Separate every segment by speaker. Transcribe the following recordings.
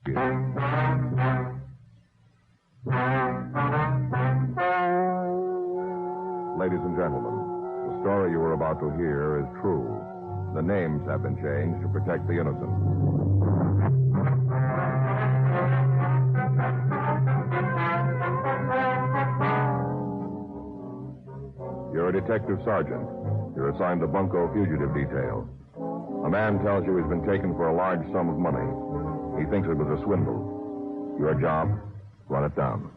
Speaker 1: Ladies and gentlemen, the story you are about to hear is true. The names have been changed to protect the innocent. You're a detective sergeant. You're assigned the Bunko fugitive detail. A man tells you he's been taken for a large sum of money. He thinks it was a swindle. Your job, run it down.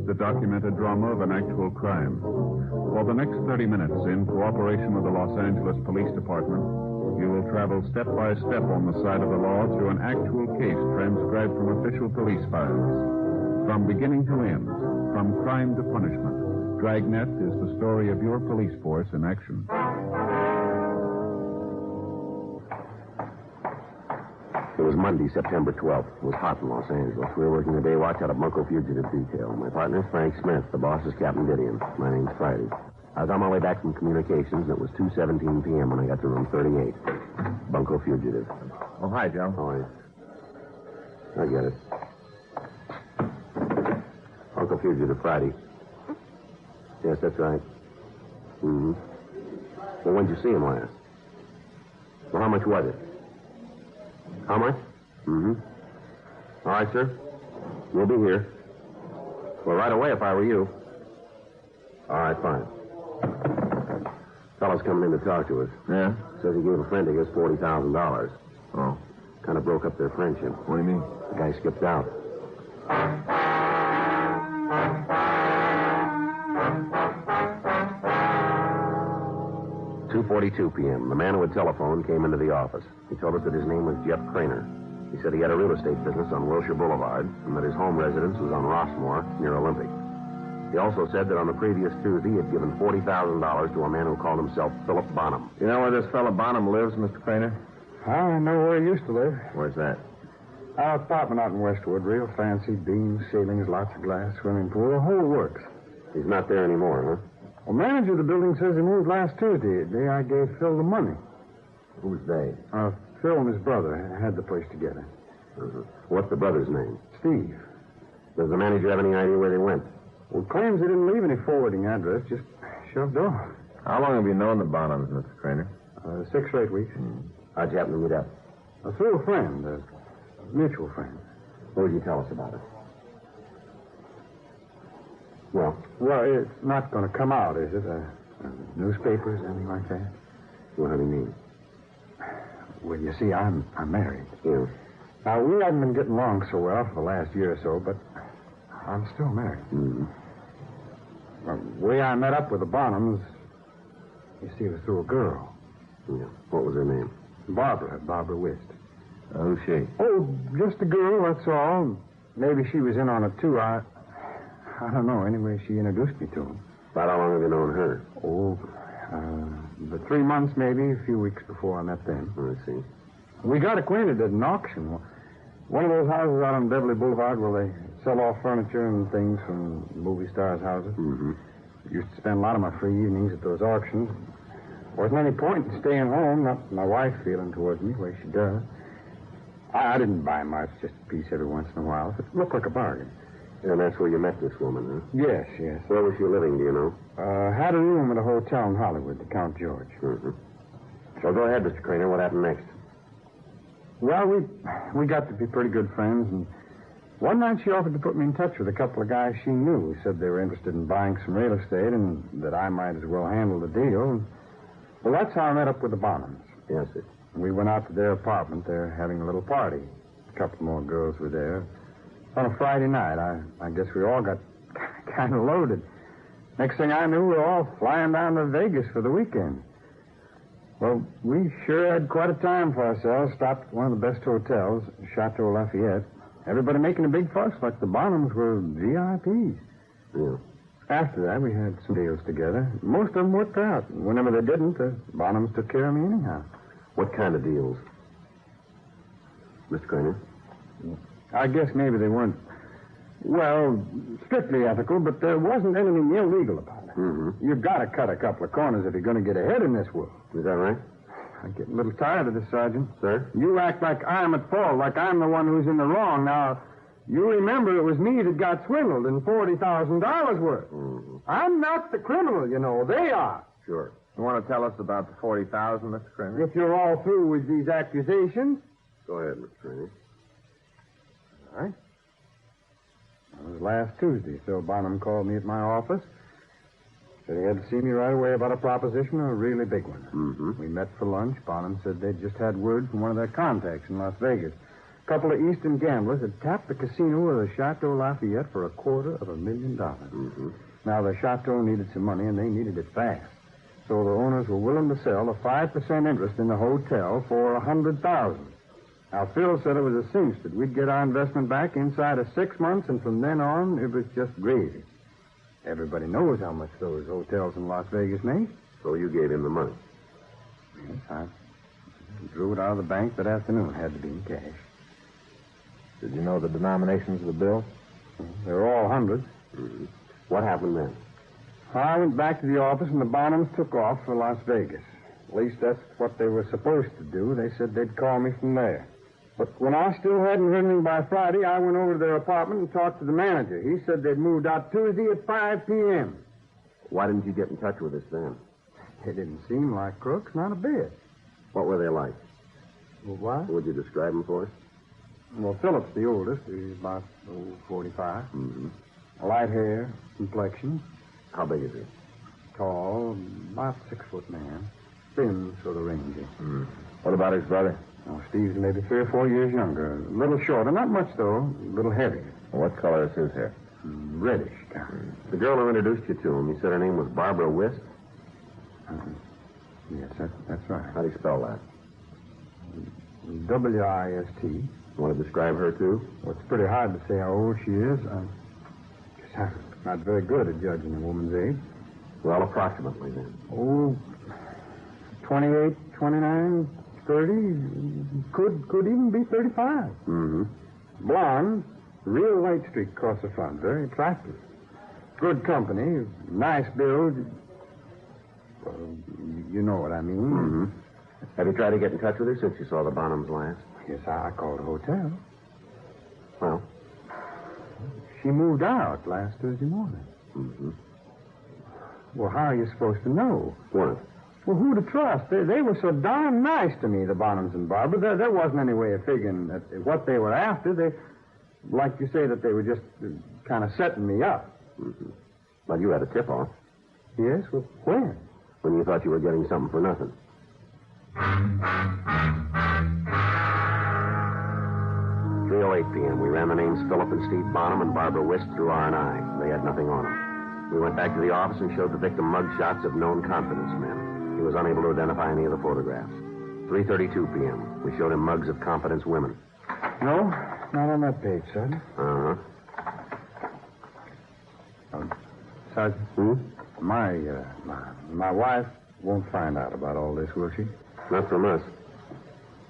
Speaker 2: The documented drama of an actual crime. For the next 30 minutes, in cooperation with the Los Angeles Police Department, you will travel step by step on the side of the law through an actual case transcribed from official police files. From beginning to end, from crime to punishment, Dragnet is the story of your police force in action.
Speaker 3: It was Monday, September 12th. It was hot in Los Angeles. We were working the day watch out of Bunko Fugitive Detail. My partner is Frank Smith. The boss is Captain Didion. My name's Friday. I was on my way back from communications, and it was 2:17 p.m. when I got to room 38. Bunko Fugitive.
Speaker 1: Oh, hi, Joe.
Speaker 3: How are you? I get it. Bunko Fugitive, Friday. Yes, that's right. Mm-hmm. Well, when'd you see him last? Well, how much was it? How much? Mm-hmm. All right, sir. We'll be here. Well, right away if I were you. All right, fine. Fellow's coming in to talk to us.
Speaker 1: Yeah?
Speaker 3: Says he gave a friend of his $40,000.
Speaker 1: Oh.
Speaker 3: Kind of broke up their friendship.
Speaker 1: What do you mean?
Speaker 3: The guy skipped out. $2:42 p.m. The man who had telephoned came into the office. He told us that his name was Jeff Craner. He said he had a real estate business on Wilshire Boulevard and that his home residence was on Rossmore, near Olympic. He also said that on the previous Tuesday he had given $40,000 to a man who called himself Philip Bonham.
Speaker 1: You know where this fellow Bonham lives, Mr. Craner?
Speaker 4: I know where he used to live.
Speaker 1: Where's that?
Speaker 4: Our apartment out in Westwood, real fancy, beams, ceilings, lots of glass, swimming pool, the whole works.
Speaker 3: He's not there anymore, huh?
Speaker 4: Well, manager of the building says he moved last Tuesday, the day I gave Phil the money.
Speaker 3: Who's they?
Speaker 4: Phil and his brother had the place together.
Speaker 3: Uh-huh. What's the brother's name?
Speaker 4: Steve.
Speaker 3: Does the manager have any idea where they went?
Speaker 4: Well, claims he didn't leave any forwarding address, just shoved off.
Speaker 1: How long have you known the Bonhams, Mr. Craner?
Speaker 4: 6 or 8 weeks.
Speaker 3: How'd you happen to meet up?
Speaker 4: Through a friend, a mutual friend.
Speaker 3: What would you tell us about it? Well,
Speaker 4: it's not going to come out, is it? Newspapers, anything like that?
Speaker 3: What do you mean?
Speaker 4: Well, you see, I'm married.
Speaker 3: Yeah.
Speaker 4: Now, we haven't been getting along so well for the last year or so, but I'm still married.
Speaker 3: Mm-hmm.
Speaker 4: Well, the way I met up with the Bonhams, you see, it was through a girl.
Speaker 3: Yeah. What was her name?
Speaker 4: Barbara Wist.
Speaker 1: Who's she?
Speaker 4: Oh, just a girl, that's all. Maybe she was in on it, too. I don't know. Anyway, she introduced me to him.
Speaker 3: About how long have you known her?
Speaker 4: Oh, but 3 months, maybe, a few weeks before I met them.
Speaker 3: I see.
Speaker 4: We got acquainted at an auction. One of those houses out on Beverly Boulevard where they sell off furniture and things from movie stars' houses.
Speaker 3: Mm-hmm.
Speaker 4: Used to spend a lot of my free evenings at those auctions. Wasn't any point in staying home, not my wife feeling towards me the way she does. I didn't buy much, just a piece every once in a while. It looked like a bargain.
Speaker 3: And that's where you met this woman, huh?
Speaker 4: Yes.
Speaker 3: Where was she living, do you know?
Speaker 4: Had a room at a hotel in Hollywood, the Count George.
Speaker 3: Mm-hmm. So go ahead, Mr. Craner. What happened next?
Speaker 4: Well, we got to be pretty good friends, and one night she offered to put me in touch with a couple of guys she knew who said they were interested in buying some real estate and that I might as well handle the deal. Well, that's how I met up with the Bonhams.
Speaker 3: Yes, sir.
Speaker 4: We went out to their apartment. They're having a little party. A couple more girls were there. On a Friday night, I guess we all got kind of loaded. Next thing I knew, we were all flying down to Vegas for the weekend. Well, we sure had quite a time for ourselves. Stopped at one of the best hotels, Chateau Lafayette. Everybody making a big fuss like the Bonhams were VIPs.
Speaker 3: Yeah.
Speaker 4: After that, we had some deals together. Most of them worked out. Whenever they didn't, the Bonhams took care of me anyhow.
Speaker 3: What kind of deals? Mr. Craner?
Speaker 4: I guess maybe they weren't, well, strictly ethical, but there wasn't anything illegal about it.
Speaker 3: Mm-hmm.
Speaker 4: You've got to cut a couple of corners if you're going to get ahead in this world.
Speaker 3: Is that right?
Speaker 4: I get a little tired of this, Sergeant.
Speaker 3: Sir?
Speaker 4: You act like I'm at fault, like I'm the one who's in the wrong. Now, you remember it was me that got swindled in $40,000 worth.
Speaker 3: Mm-hmm.
Speaker 4: I'm not the criminal, you know. They are.
Speaker 3: Sure.
Speaker 1: You want to tell us about the $40,000, Mr. Kramer?
Speaker 4: If you're all through with these accusations.
Speaker 3: Go ahead, Mr. Trainee.
Speaker 4: All right. It was last Tuesday. Phil Bonham called me at my office. Said he had to see me right away about a proposition, a really big one.
Speaker 3: Mm-hmm.
Speaker 4: We met for lunch. Bonham said they'd just had word from one of their contacts in Las Vegas. A couple of Eastern gamblers had tapped the casino of the Chateau Lafayette for $250,000.
Speaker 3: Mm-hmm.
Speaker 4: Now, the Chateau needed some money, and they needed it fast. So the owners were willing to sell a 5% interest in the hotel for $100,000. Now, Phil said it was a cinch that we'd get our investment back inside of 6 months, and from then on, it was just gravy. Everybody knows how much those hotels in Las Vegas make.
Speaker 3: So you gave him the money.
Speaker 4: Yes, I drew it out of the bank that afternoon. Had to be in cash.
Speaker 1: Did you know the denominations of the bill?
Speaker 4: They were all hundreds.
Speaker 3: Mm-hmm. What happened then?
Speaker 4: I went back to the office, and the Bonhams took off for Las Vegas. At least that's what they were supposed to do. They said they'd call me from there. But when I still hadn't heard anything by Friday, I went over to their apartment and talked to the manager. He said they'd moved out Tuesday at 5 p.m.
Speaker 3: Why didn't you get in touch with us then?
Speaker 4: They didn't seem like crooks, not a bit.
Speaker 3: What were they like?
Speaker 4: Well, what?
Speaker 3: Would you describe them for us?
Speaker 4: Well, Philip's the oldest. He's about 45.
Speaker 3: Mm-hmm.
Speaker 4: Light hair, complexion,
Speaker 3: How big is he?
Speaker 4: tall, about 6 foot man. Thin, sort of rangy.
Speaker 3: Mm.
Speaker 1: What about his brother?
Speaker 4: Oh, Steve's maybe 3 or 4 years younger. A little shorter, not much though. A little heavier.
Speaker 1: What color is his hair?
Speaker 4: Reddish kind.
Speaker 3: The girl who introduced you to him, you said her name was Barbara Wist?
Speaker 4: Yes, that's right.
Speaker 3: How do you spell that?
Speaker 4: W-I-S-T.
Speaker 3: You want to describe her, too?
Speaker 4: Well, it's pretty hard to say how old she is. Guess I'm not very good at judging a woman's age.
Speaker 3: Well, approximately, then.
Speaker 4: Oh, 28, 29, 30. Could even be 35.
Speaker 3: Mm-hmm.
Speaker 4: Blonde, real white streak across the front. Very attractive. Good company, nice build. Well, you know what I mean.
Speaker 3: Mm-hmm. Have you tried to get in touch with her since you saw the Bonhams last?
Speaker 4: Yes, I called a hotel.
Speaker 3: Well?
Speaker 4: She moved out last Tuesday morning.
Speaker 3: Mm-hmm.
Speaker 4: Well, how are you supposed to know?
Speaker 3: What?
Speaker 4: Well, who to trust? They were so darn nice to me, the Bonhams and Barbara. There wasn't any way of figuring that what they were after. They, like you say, that they were just kind of setting me up.
Speaker 3: Mm-hmm. Well, you had a tip-off.
Speaker 4: Yes? Well, when?
Speaker 3: When you thought you were getting something for nothing. 3:08 p.m. We ran the names Philip and Steve Bonham and Barbara Wist through R&I. They had nothing on them. We went back to the office and showed the victim mug shots of known confidence men. He was unable to identify any of the photographs. 3:32 p.m. We showed him mugs of confidence women.
Speaker 4: No, not on that page, Sergeant.
Speaker 3: Uh-huh.
Speaker 4: Sergeant? My wife won't find out about all this, will she?
Speaker 3: Not from us.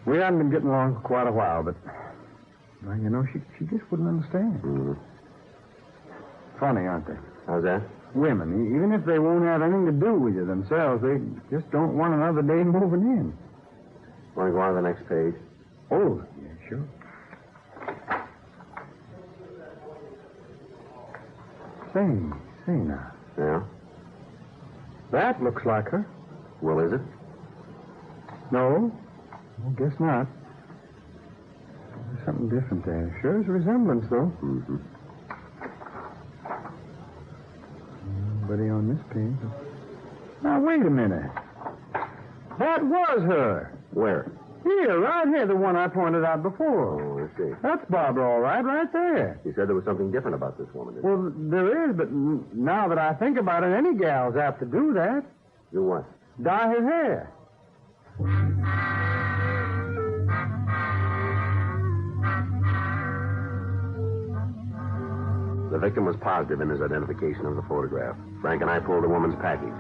Speaker 4: We haven't been getting along for quite a while, but, well, you know, she just wouldn't understand.
Speaker 3: Mm-hmm.
Speaker 4: Funny, aren't they?
Speaker 3: How's that?
Speaker 4: Women, even if they won't have anything to do with you themselves, they just don't want another day moving in.
Speaker 3: Want to go on to the next page?
Speaker 4: Oh, yeah, sure. Say now.
Speaker 3: Yeah?
Speaker 4: That looks like her.
Speaker 3: Well, is it?
Speaker 4: No, I guess not. There's something different there. Sure is a resemblance, though.
Speaker 3: Mm-hmm.
Speaker 4: Nobody on this page. Now, wait a minute. That was her.
Speaker 3: Where?
Speaker 4: Here, right here, the one I pointed out before.
Speaker 3: Oh, I see.
Speaker 4: That's Barbara, all right there.
Speaker 3: You said there was something different about this woman, didn't you?
Speaker 4: Well, there is, but now that I think about it, any gal's apt to do that.
Speaker 3: Do what?
Speaker 4: Dye her hair.
Speaker 3: The victim was positive in his identification of the photograph. Frank and I pulled the woman's package.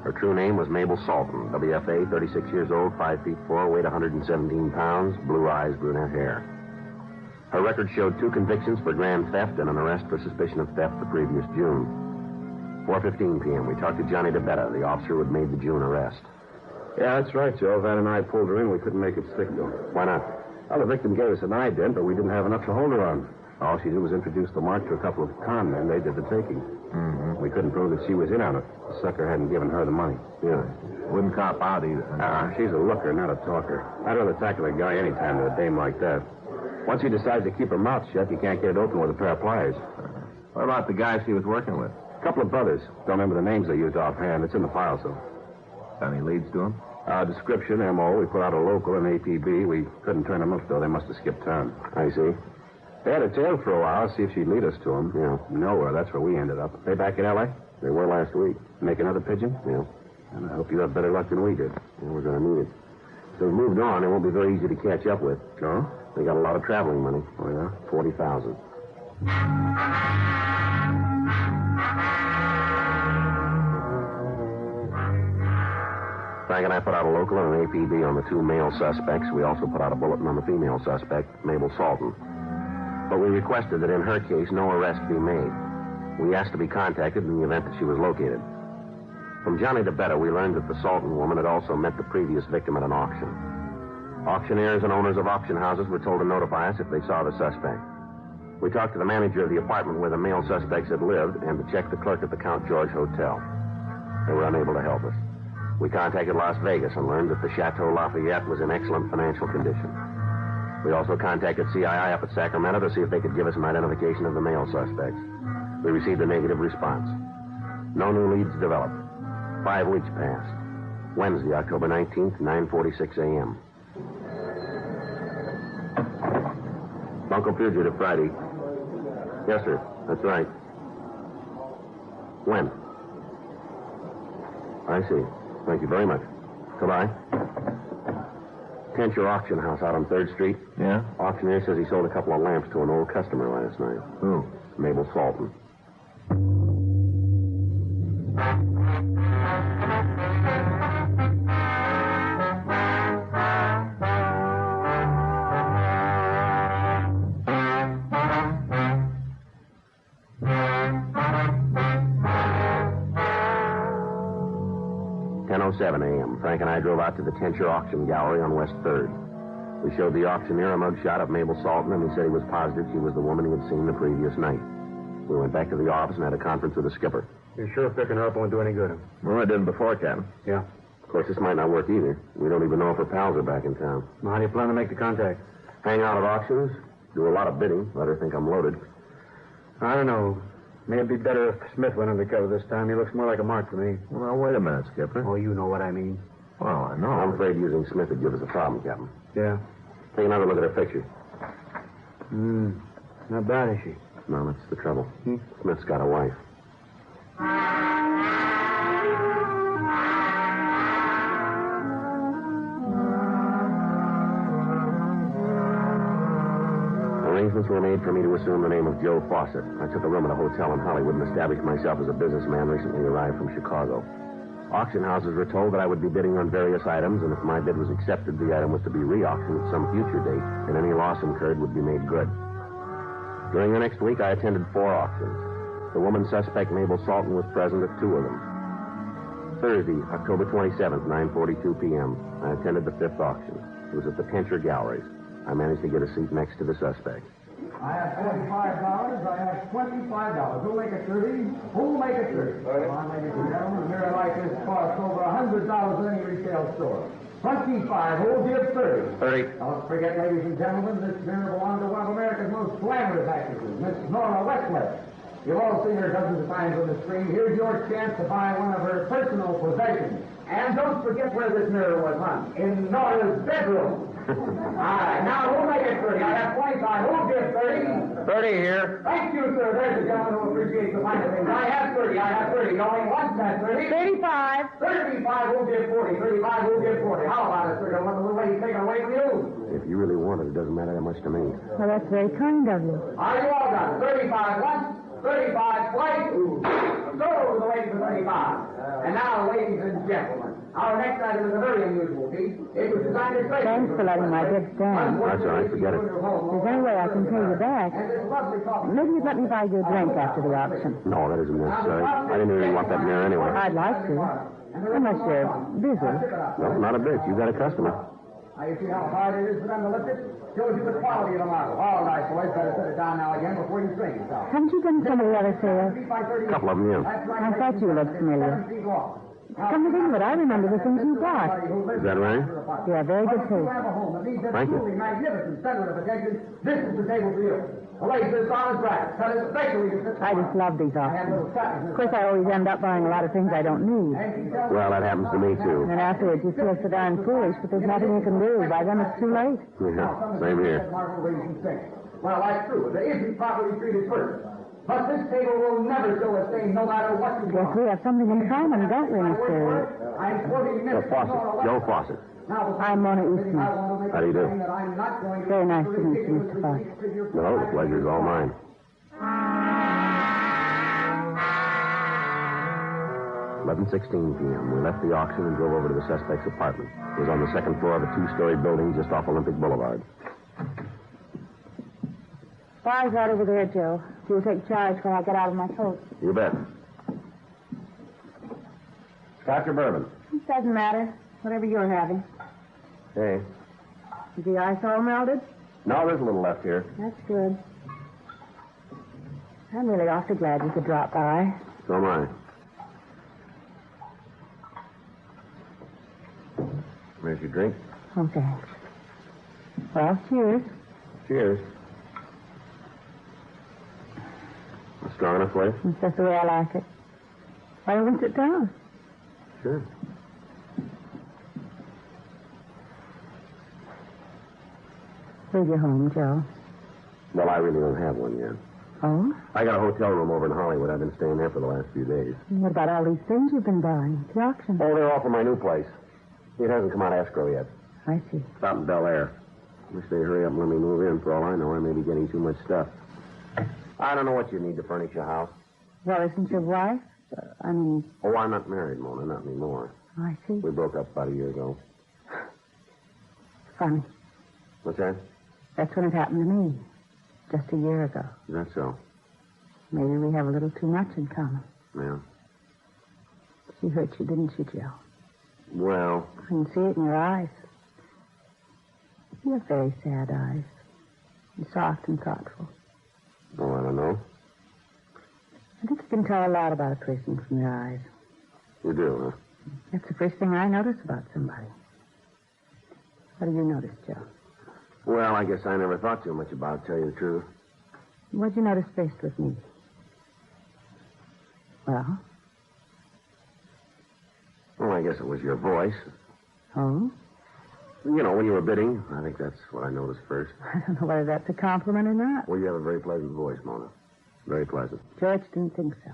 Speaker 3: Her true name was Mabel Salton, WFA, 36 years old, 5 feet 4, weight 117 pounds, blue eyes, brunette hair. Her record showed 2 convictions for grand theft and an arrest for suspicion of theft the previous June. 4:15 p.m. We talked to Johnny DeBetta, the officer who had made the June arrest. Yeah, that's right, Joe. Van and I pulled her in. We couldn't make it stick, though. Why not? Well, the victim gave us an ident, but we didn't have enough to hold her on. All she did was introduce the mark to a couple of con men. They did the taking.
Speaker 1: Mm-hmm.
Speaker 3: We couldn't prove that she was in on it. The sucker hadn't given her the money.
Speaker 1: Yeah. Wouldn't cop out either.
Speaker 3: She's a looker, not a talker. I'd rather tackle a guy any time than a dame like that. Once he decides to keep her mouth shut, you can't get it open with a pair of pliers.
Speaker 1: What about the guy she was working with?
Speaker 3: A couple of brothers. Don't remember the names they used offhand. It's in the file, so.
Speaker 1: Any leads to him?
Speaker 3: Description, M.O. We put out a local and APB. We couldn't turn them up, though. They must have skipped town. I see. They had a tail for a while, see if she'd lead us to them. Yeah. Nowhere. That's where we ended up. They back in L.A.? They were last week. Make another pigeon? Yeah. And I hope you have better luck than we did. Yeah, we're going to need it. So we've moved on. It won't be very easy to catch up with. No? They got a lot of traveling money. Oh, yeah? $40,000. Frank and I put out a local and an APB on the two male suspects. We also put out a bulletin on the female suspect, Mabel Salton. But we requested that in her case, no arrest be made. We asked to be contacted in the event that she was located. From Johnny DeBetta, we learned that the Salton woman had also met the previous victim at an auction. Auctioneers and owners of auction houses were told to notify us if they saw the suspect. We talked to the manager of the apartment where the male suspects had lived and to check the clerk at the Count George Hotel. They were unable to help us. We contacted Las Vegas and learned that the Chateau Lafayette was in excellent financial condition. We also contacted CII up at Sacramento to see if they could give us an identification of the male suspects. We received a negative response. No new leads developed. 5 weeks passed. Wednesday, October 19th, 9:46 a.m. Bunko fugitive Friday. Yes, sir. That's right. When? I see. Thank you very much. Goodbye. Tencher Auction House out on 3rd Street.
Speaker 1: Yeah?
Speaker 3: Auctioneer says he sold a couple of lamps to an old customer last night.
Speaker 1: Who?
Speaker 3: Mabel Salton. A.m. Frank and I drove out to the Tencher Auction Gallery on West 3rd. We showed the auctioneer a mugshot of Mabel Salton, and he said he was positive she was the woman he had seen the previous night. We went back to the office and had a conference with the skipper.
Speaker 4: You're sure picking her up won't do any good?
Speaker 1: Well, I didn't before, Captain.
Speaker 4: Yeah.
Speaker 3: Of course, this might not work either. We don't even know if her pals are back in town.
Speaker 4: Well, how do you plan to make the contact?
Speaker 3: Hang out at auctions, do a lot of bidding, let her think I'm loaded.
Speaker 4: I don't know. Maybe it'd be better if Smith went undercover this time. He looks more like a mark to me.
Speaker 1: Well, now, wait a minute, Skipper.
Speaker 4: Oh, you know what I mean.
Speaker 1: Well, I know.
Speaker 3: I'm afraid using Smith would give us a problem, Captain.
Speaker 4: Yeah.
Speaker 3: Take another look at her picture.
Speaker 4: Not bad, is she?
Speaker 3: No, that's the trouble. Smith's got a wife. Arrangements were made for me to assume the name of Joe Fawcett. I took a room at a hotel in Hollywood and established myself as a businessman recently arrived from Chicago. Auction houses were told that I would be bidding on various items, and if my bid was accepted, the item was to be re-auctioned at some future date, and any loss incurred would be made good. During the next week, I attended 4 auctions. The woman suspect, Mabel Salton, was present at 2 of them. Thursday, October 27th, 9:42 p.m., I attended the 5th auction. It was at the Tencher Galleries. I managed to get a seat next to the suspect.
Speaker 5: I have $45. I have $25. Who'll make it 30? Who'll make it 30? Come on, ladies and gentlemen. A mirror like this costs over $100 in any retail store. 25. Who'll give 30?
Speaker 3: 30.
Speaker 5: Don't forget, ladies and gentlemen, this mirror belongs to one of America's most glamorous actresses, Miss Nora Westcliff. You've all seen her dozens of times on the screen. Here's your chance to buy one of her personal possessions. And don't forget where this mirror was hung. In Nora's bedroom. All right, now who'll make it 30? I have 25. Who'll give 30?
Speaker 1: 30 here.
Speaker 5: Thank you, sir. There's a gentleman who appreciates the finer things. I have 30. I have 30. Going once, that's 30.
Speaker 6: 35.
Speaker 5: 35 who'll give 40. 35 who'll give 40. How about it, sir? Don't let the little lady take it away from you.
Speaker 3: If you really want it, it doesn't matter that much to me.
Speaker 6: Well, that's very kind of you.
Speaker 5: Are you all done? 35 once, 35 twice. So to the lady for 35. And now, ladies and gentlemen, our next item is a very unusual piece. It was designed especially...
Speaker 6: Thanks for letting my bid stand.
Speaker 3: That's all right. Forget it.
Speaker 6: If there's any way I can pay you back,
Speaker 5: And this lovely coffee.
Speaker 6: maybe you'd let me buy you a drink after the auction.
Speaker 3: No, that isn't necessary. I didn't really want that mirror anyway.
Speaker 6: I'd like to. Unless you're busy.
Speaker 3: No, not a bit. You got a customer.
Speaker 5: Now, you see how hard it is for them to lift it? Shows you the quality of the model. All right, boys, better set it down now again before you strain yourself.
Speaker 6: Haven't you done some of the other sales?
Speaker 3: A couple of them, yeah.
Speaker 6: I thought you looked familiar. Come to think of it, I remember the things you bought.
Speaker 3: Is that right?
Speaker 6: Yeah, very good taste.
Speaker 3: Thank you.
Speaker 5: Magnificent center of attention. This is the table for you. The laser is on his back. Cut his bakery.
Speaker 6: I just love these auctions. Of course, I always end up buying a lot of things I don't need.
Speaker 3: Well, that happens to me, too.
Speaker 6: And then afterwards, you feel so darn foolish, but there's nothing you can do. By then, it's too late.
Speaker 3: Yeah, same here.
Speaker 5: Well, that's true. It isn't properly treated first. But this table will never show a stain no matter what you
Speaker 6: Yes,
Speaker 5: want.
Speaker 6: we have something in common, don't we, Mr.
Speaker 5: I'm quoting
Speaker 3: Joe Fawcett. Joe Fawcett.
Speaker 6: I'm Mona Eastman.
Speaker 3: How do you do?
Speaker 6: Very nice to meet you, Mr. Fawcett.
Speaker 3: No, the pleasure's all mine. 11:16 p.m. We left the auction and drove over to the suspect's apartment. It was on the second floor of a two-story building just off Olympic Boulevard.
Speaker 6: Bar's right over there, Joe. You'll take charge when I get out of my coat.
Speaker 3: You bet. Scotch or bourbon?
Speaker 6: It doesn't matter. Whatever you're having.
Speaker 3: Hey.
Speaker 6: Is the ice all melted?
Speaker 3: No, there's a little left here.
Speaker 6: That's good. I'm really awfully glad you could drop by.
Speaker 3: So am I. Where's your drink?
Speaker 6: Oh, thanks. Well, cheers.
Speaker 3: Cheers. Strong enough for you?
Speaker 6: That's just the way I like it. Why don't we sit down?
Speaker 3: Sure.
Speaker 6: Where's your home, Joe?
Speaker 3: Well, I really don't have one yet.
Speaker 6: Oh?
Speaker 3: I got a hotel room over in Hollywood. I've been staying there for the last few days.
Speaker 6: What about all these things you've been buying at the auction?
Speaker 3: Oh, they're all for my new place. It hasn't come out of escrow yet.
Speaker 6: I see.
Speaker 3: It's out in Bel Air. Wish they'd hurry up and let me move in. For all I know, I may be getting too much stuff. I don't know what you need to furnish your house.
Speaker 6: Well, isn't your wife?
Speaker 3: Oh, I'm not married, Mona. Not anymore.
Speaker 6: I see.
Speaker 3: We broke up about a year ago.
Speaker 6: Funny.
Speaker 3: What's that?
Speaker 6: That's when it happened to me. Just a year ago.
Speaker 3: Is that so?
Speaker 6: Maybe we have a little too much in common.
Speaker 3: Yeah.
Speaker 6: She hurt you, didn't she, Joe?
Speaker 3: Well,
Speaker 6: I can see it in your eyes. You have very sad eyes. And soft and thoughtful.
Speaker 3: oh, I don't know.
Speaker 6: I think you can tell a lot about a person from your eyes.
Speaker 3: You do, huh?
Speaker 6: That's the first thing I notice about somebody. What do you notice, Joe?
Speaker 3: Well, I guess I never thought too much about it, to tell you the truth.
Speaker 6: What'd you notice faced with me? Well?
Speaker 3: Well, I guess it was your voice.
Speaker 6: Oh?
Speaker 3: You know, when you were bidding, I think that's what I noticed first.
Speaker 6: I don't know whether that's a compliment or not.
Speaker 3: Well, you have a very pleasant voice, Mona. Very pleasant.
Speaker 6: George didn't think so.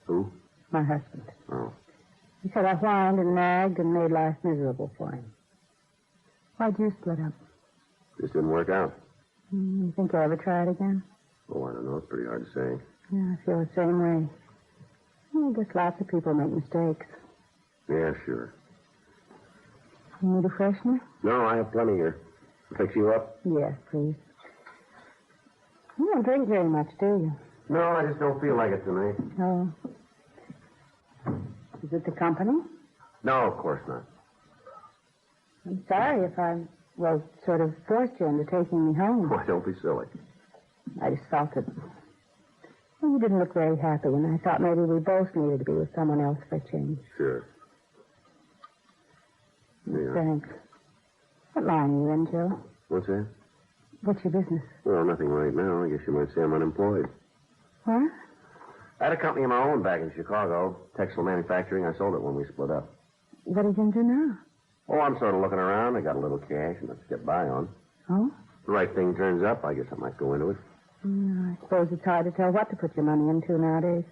Speaker 3: Who?
Speaker 6: My husband.
Speaker 3: Oh.
Speaker 6: He said I whined and nagged and made life miserable for him. Why'd you split up?
Speaker 3: Just didn't work out.
Speaker 6: You think you'll ever try it again?
Speaker 3: Oh, I don't know. It's pretty hard to say.
Speaker 6: Yeah, I feel the same way. Well, I guess lots of people make mistakes.
Speaker 3: Yeah, sure.
Speaker 6: You need a freshener?
Speaker 3: No, I have plenty here. Fix you up?
Speaker 6: Yes, please. You don't drink very much, do you?
Speaker 3: No, I just don't feel like it tonight.
Speaker 6: Oh. Is it the company?
Speaker 3: No, of course not.
Speaker 6: I'm sorry if I, sort of forced you into taking me home.
Speaker 3: Why, don't be silly.
Speaker 6: I just felt that... Well, you didn't look very happy, and I thought maybe we both needed to be with someone else for a change.
Speaker 3: Sure. Yeah.
Speaker 6: Thanks. What line are you in, Joe?
Speaker 3: What's that?
Speaker 6: What's your business?
Speaker 3: Well, nothing right now. I guess you might say I'm unemployed.
Speaker 6: What?
Speaker 3: I had a company of my own back in Chicago, textile manufacturing. I sold it when we split up.
Speaker 6: What are you going to do now?
Speaker 3: Oh, I'm sort of looking around. I got a little cash and let's get by on.
Speaker 6: Oh?
Speaker 3: If the right thing turns up, I guess I might go into it.
Speaker 6: I suppose it's hard to tell what to put your money into nowadays.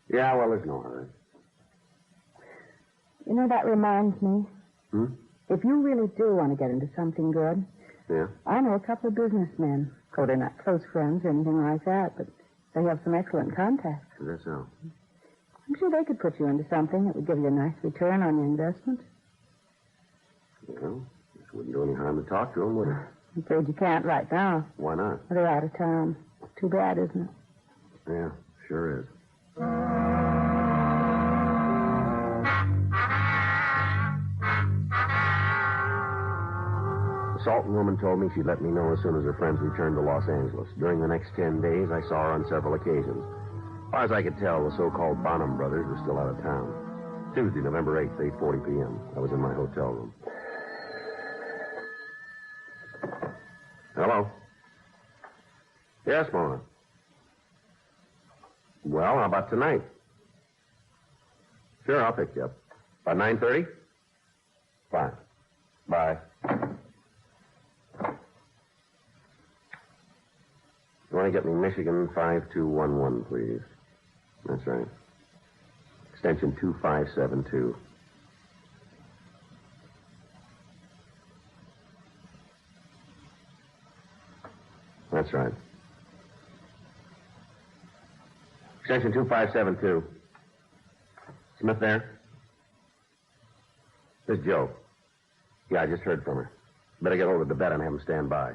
Speaker 3: Yeah, well, there's no hurry.
Speaker 6: You know, that reminds me.
Speaker 3: Hmm?
Speaker 6: If you really do want to get into something good,
Speaker 3: Yeah?
Speaker 6: I know a couple of businessmen. Oh, they're not close friends or anything like that, but they have some excellent contacts.
Speaker 3: Is that so?
Speaker 6: I'm sure they could put you into something that would give you a nice return on your investment.
Speaker 3: Well, this wouldn't do any harm to talk to them, would it?
Speaker 6: I'm afraid you can't right now.
Speaker 3: Why not?
Speaker 6: They're out of town. Too bad, isn't it?
Speaker 3: Yeah, sure is. The Salton woman told me she'd let me know as soon as her friends returned to Los Angeles. During the next 10 days, I saw her on several occasions. As far as I could tell, the so-called Bonham brothers were still out of town. Tuesday, November 8th, 8:40 p.m. I was in my hotel room. Hello? Yes, Mona. Well, how about tonight? Sure, I'll pick you up. By 9:30? Fine. Bye. You want to get me Michigan 5211, please? That's right. Extension 2572. That's right. Extension 2572. Smith there? This is Joe. Yeah, I just heard from her. Better get hold of DeBette and have him stand by.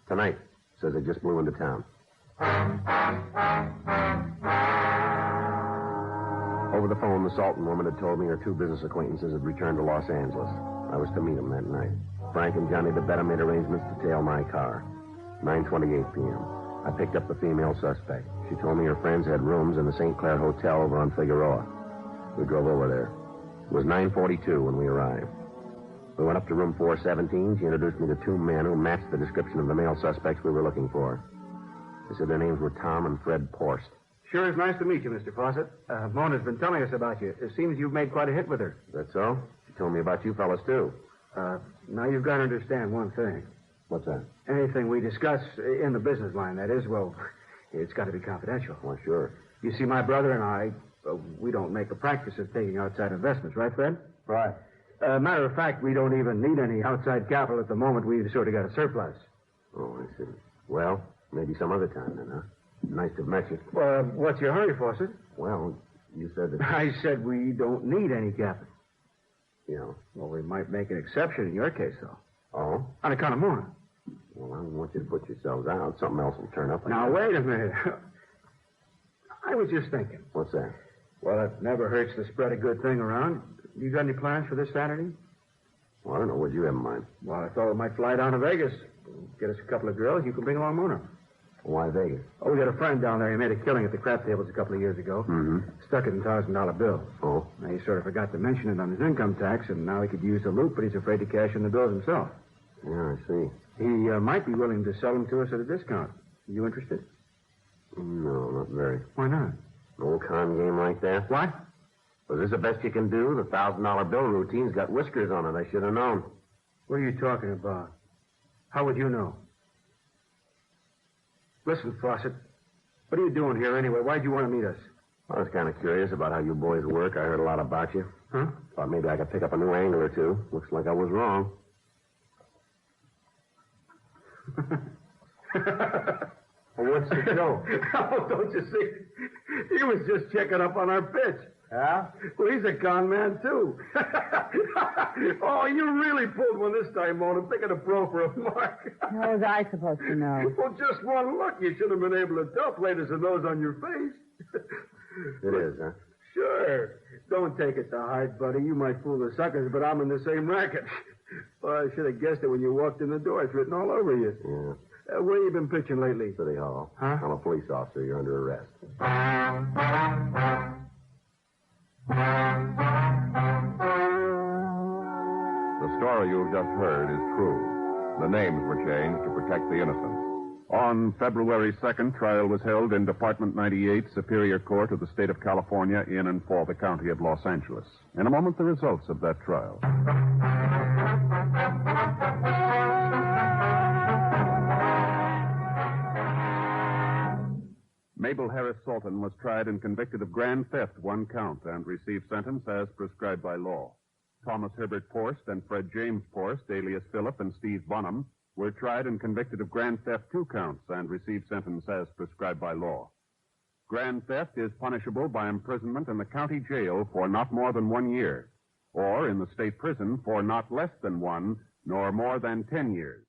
Speaker 3: Tonight. Says they just blew into town. Over the phone, the Salton woman had told me her two business acquaintances had returned to Los Angeles. I was to meet them that night. Frank and Johnny DeBetta made arrangements to tail my car. 9:28 p.m. I picked up the female suspect. She told me her friends had rooms in the St. Clair Hotel over on Figueroa. We drove over there. It was 9:42 when we arrived. We went up to room 417. She introduced me to two men who matched the description of the male suspects we were looking for. They said their names were Tom and Fred Porst.
Speaker 7: Sure is nice to meet you, Mr. Fawcett. Mona's been telling us about you. It seems you've made quite a hit with her.
Speaker 3: Is that so? She told me about you fellas, too.
Speaker 7: Now you've got to understand one thing.
Speaker 3: What's that?
Speaker 7: Anything we discuss in the business line, that is, well, it's got to be confidential.
Speaker 3: Well, sure.
Speaker 7: You see, my brother and I, we don't make a practice of taking outside investments, right, Fred?
Speaker 4: Right.
Speaker 7: Matter of fact, we don't even need any outside capital at the moment. We've sort of got a surplus.
Speaker 3: Oh, I see. Well, maybe some other time then, huh? Nice to have met you.
Speaker 7: Well, what's your hurry, Fawcett?
Speaker 3: Well, you said that...
Speaker 7: I said we don't need any capital.
Speaker 3: You know.
Speaker 7: Well, we might make an exception in your case, though.
Speaker 3: Oh?
Speaker 7: On account of Mona.
Speaker 3: Well, I don't want you to put yourselves out. Something else will turn up.
Speaker 7: Now, wait a minute. I was just thinking.
Speaker 3: What's that?
Speaker 7: Well, it never hurts to spread a good thing around. You got any plans for this Saturday?
Speaker 3: Well, I don't know. What'd you have in mind?
Speaker 7: Well, I thought we might fly down to Vegas. Get us a couple of girls. You can bring along Mona.
Speaker 3: Why Vegas?
Speaker 7: Oh, we got a friend down there. He made a killing at the crap tables a couple of years ago.
Speaker 3: Mm-hmm.
Speaker 7: Stuck it in $1,000 bill.
Speaker 3: Oh?
Speaker 7: Now, he sort of forgot to mention it on his income tax, and now he could use the loop, but he's afraid to cash in the bills himself.
Speaker 3: Yeah, I see.
Speaker 7: He might be willing to sell them to us at a discount. You interested?
Speaker 3: No, not very.
Speaker 7: Why not?
Speaker 3: An old con game like that?
Speaker 7: What?
Speaker 3: Was this the best you can do? The $1,000 bill routine's got whiskers on it. I should have known.
Speaker 7: What are you talking about? How would you know? Listen, Fawcett, what are you doing here anyway? Why'd you want to meet us?
Speaker 3: I was kind of curious about how you boys work. I heard a lot about you.
Speaker 7: Huh?
Speaker 3: Thought maybe I could pick up a new angle or two. Looks like I was wrong.
Speaker 7: Well, what's the joke? Oh, don't you see? He was just checking up on our pitch.
Speaker 4: Yeah?
Speaker 7: Well, he's a con man, too. Oh, you really pulled one this time, Mona, picking a pro for a mark.
Speaker 6: How was I supposed to know?
Speaker 7: Well, just one look. You should have been able to tell. Played as a nose on your face.
Speaker 3: It is, huh?
Speaker 7: Sure. Don't take it to heart, buddy. You might fool the suckers, but I'm in the same racket. Well, I should have guessed it when you walked in the door. It's written all over you.
Speaker 3: Yeah.
Speaker 7: Where you been pitching lately?
Speaker 3: City Hall.
Speaker 7: Huh?
Speaker 3: I'm a police officer. You're under arrest.
Speaker 1: The story you've just heard is true. The names were changed to protect the innocent.
Speaker 2: On February 2nd, trial was held in Department 98, Superior Court of the State of California, in and for the County of Los Angeles. In a moment, the results of that trial. Mabel Harris Salton was tried and convicted of grand theft, one count, and received sentence as prescribed by law. Thomas Herbert Porst and Fred James Porst, alias Philip and Steve Bonham, were tried and convicted of grand theft, two counts, and received sentence as prescribed by law. Grand theft is punishable by imprisonment in the county jail for not more than 1 year, or in the state prison for not less than 1, nor more than 10 years.